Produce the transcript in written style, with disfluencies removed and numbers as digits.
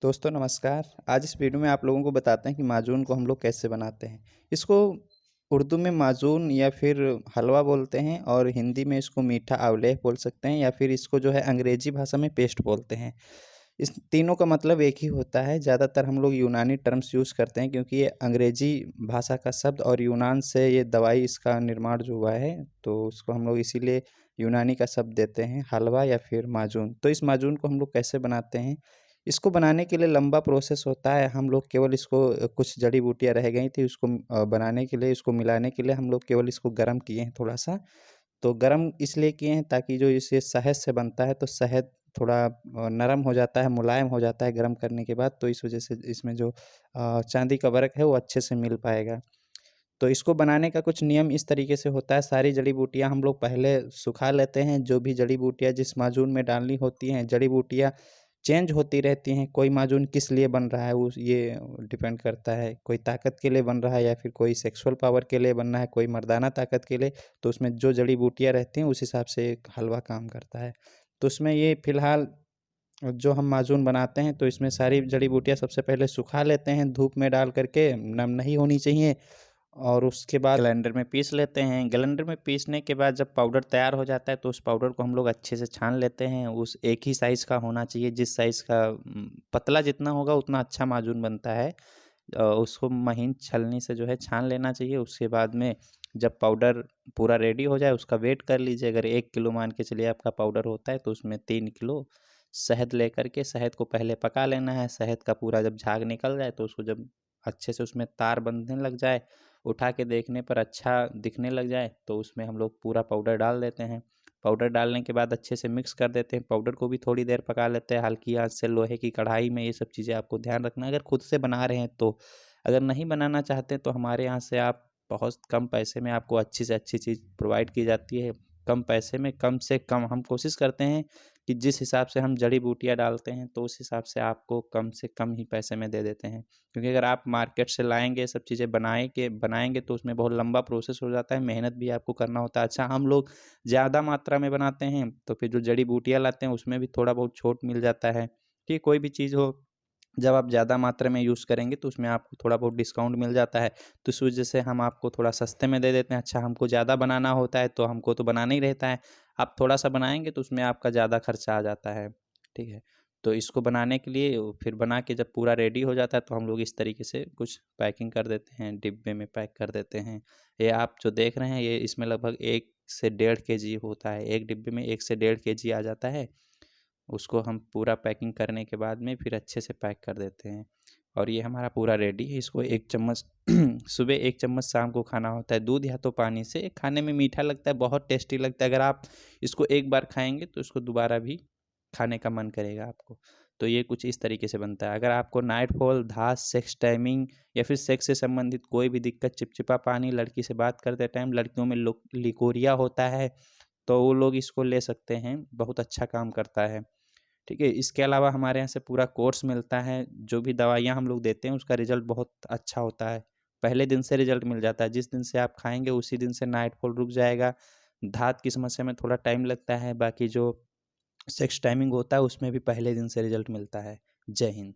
दोस्तों नमस्कार। आज इस वीडियो में आप लोगों को बताते हैं कि माजून को हम लोग कैसे बनाते हैं। इसको उर्दू में माजून या फिर हलवा बोलते हैं और हिंदी में इसको मीठा आंवले बोल सकते हैं या फिर इसको जो है अंग्रेजी भाषा में पेस्ट बोलते हैं। इस तीनों का मतलब एक ही होता है। ज़्यादातर हम लोग यूनानी टर्म्स यूज़ करते हैं क्योंकि ये अंग्रेजी भाषा का शब्द और यूनान से ये दवाई इसका निर्माण जो हुआ है, तो उसको हम लोग इसीलिए यूनानी का शब्द देते हैं हलवा या फिर माजून। तो इस माजून को हम लोग कैसे बनाते हैं? इसको बनाने के लिए लंबा प्रोसेस होता है। हम लोग केवल इसको कुछ जड़ी-बूटियाँ रह गई थी उसको बनाने के लिए, इसको मिलाने के लिए हम लोग केवल इसको गरम किए हैं थोड़ा-सा। तो गरम इसलिए किए हैं ताकि जो इसे शहद से बनता है, तो शहद थोड़ा नरम हो जाता है, मुलायम हो जाता है गरम करने के बाद, तो इस वज़ह से इसमें जो चाँदी का वर्क है वो अच्छे से मिल पाएगा। तो इसको बनाने का कुछ नियम इस तरीके से होता है। सारी जड़ी-बूटियाँ हम लोग पहले सुखा लेते हैं। जो भी जड़ी-बूटियाँ जिस माजून में डालनी होती हैं, जड़ी-बूटियाँ चेंज होती रहती हैं। कोई माजून किस लिए बन रहा है उस ये डिपेंड करता है। कोई ताकत के लिए बन रहा है या फिर कोई सेक्सुअल पावर के लिए बनना है, कोई मर्दाना ताकत के लिए। तो उसमें जो जड़ी-बूटियाँ रहती हैं उस हिसाब से एक हलवा काम करता है। तो उसमें ये फ़िलहाल जो हम माजून बनाते हैं तो इसमें सारी जड़ी-बूटियाँ सबसे पहले सुखा लेते हैं धूप में डाल कर के, नम नहीं होनी चाहिए। और उसके बाद ग्राइंडर में पीस लेते हैं। ग्राइंडर में पीसने के बाद जब पाउडर तैयार हो जाता है तो उस पाउडर को हम लोग अच्छे से छान लेते हैं। उस एक ही साइज़ का होना चाहिए, जिस साइज़ का पतला जितना होगा उतना अच्छा माजून बनता है। उसको महीन छलनी से जो है छान लेना चाहिए। उसके बाद में जब पाउडर पूरा रेडी हो जाए उसका वेट कर लीजिए। अगर 1 किलो मान के चलिए आपका पाउडर होता है तो उसमें 3 किलो शहद लेकर के शहद को पहले पका लेना है। शहद का पूरा जब झाग निकल जाए तो उसको जब अच्छे से उसमें तार बंधने लग जाए, उठा के देखने पर अच्छा दिखने लग जाए तो उसमें हम लोग पूरा पाउडर डाल देते हैं। पाउडर डालने के बाद अच्छे से मिक्स कर देते हैं। पाउडर को भी थोड़ी देर पका लेते हैं हल्की आँच से लोहे की कढ़ाई में। ये सब चीज़ें आपको ध्यान रखना है अगर खुद से बना रहे हैं तो। अगर नहीं बनाना चाहते तो हमारे यहाँ से आप बहुत कम पैसे में आपको अच्छी से अच्छी चीज़ प्रोवाइड की जाती है। कम पैसे में कम से कम हम कोशिश करते हैं कि जिस हिसाब से हम जड़ी-बूटियाँ डालते हैं तो उस हिसाब से आपको कम से कम ही पैसे में दे देते हैं। क्योंकि अगर आप मार्केट से लाएँगे, सब चीज़ें बनाएँगे तो उसमें बहुत लंबा प्रोसेस हो जाता है, मेहनत भी आपको करना होता है। अच्छा हम लोग ज़्यादा मात्रा में बनाते हैं, तो फिर जो जड़ी-बूटियाँ लाते हैं उसमें भी थोड़ा बहुत छूट मिल जाता है। कि कोई भी चीज़ हो, जब आप ज़्यादा मात्रा में यूज़ करेंगे तो उसमें आपको थोड़ा बहुत डिस्काउंट मिल जाता है। तो इस वजह से हम आपको थोड़ा सस्ते में दे देते हैं। अच्छा हमको ज़्यादा बनाना होता है तो हमको तो बनाना ही रहता है। आप थोड़ा-सा बनाएँगे तो उसमें आपका ज़्यादा खर्चा आ जाता है, ठीक है? तो इसको बनाने के लिए फिर बना के जब पूरा रेडी हो जाता है तो हम लोग इस तरीके से कुछ पैकिंग कर देते हैं, डिब्बे में पैक कर देते हैं। ये आप जो देख रहे हैं ये इसमें लगभग 1 से डेढ़ केजी होता है। 1 डिब्बे में 1 से डेढ़ केजी आ जाता है। उसको हम पूरा पैकिंग करने के बाद में फिर अच्छे से पैक कर देते हैं। और ये हमारा पूरा रेडी है। इसको 1 चम्मच सुबह 1 चम्मच शाम को खाना होता है दूध या तो पानी से। खाने में मीठा लगता है, बहुत टेस्टी लगता है। अगर आप इसको एक बार खाएँगे तो इसको दोबारा भी खाने का मन करेगा आपको। तो ये कुछ इस तरीके से बनता है। अगर आपको नाइटफॉल, धात, सेक्स टाइमिंग या फिर सेक्स से संबंधित कोई भी दिक्कत, चिपचिपा पानी, लड़की से बात करते टाइम लड़कियों में लिकोरिया होता है, तो वो लोग इसको ले सकते हैं, बहुत अच्छा काम करता है। ठीक है? इसके अलावा हमारे यहाँ से पूरा कोर्स मिलता है, जो भी दवाइयाँ हम लोग देते हैं उसका रिज़ल्ट बहुत अच्छा होता है। पहले दिन से रिज़ल्ट मिल जाता है, जिस दिन से आप खाएँगे उसी दिन से नाइटफॉल रुक जाएगा। धात की समस्या में थोड़ा टाइम लगता है, बाकी जो सेक्स टाइमिंग होता है उसमें भी पहले दिन से रिज़ल्ट मिलता है। जय हिंद।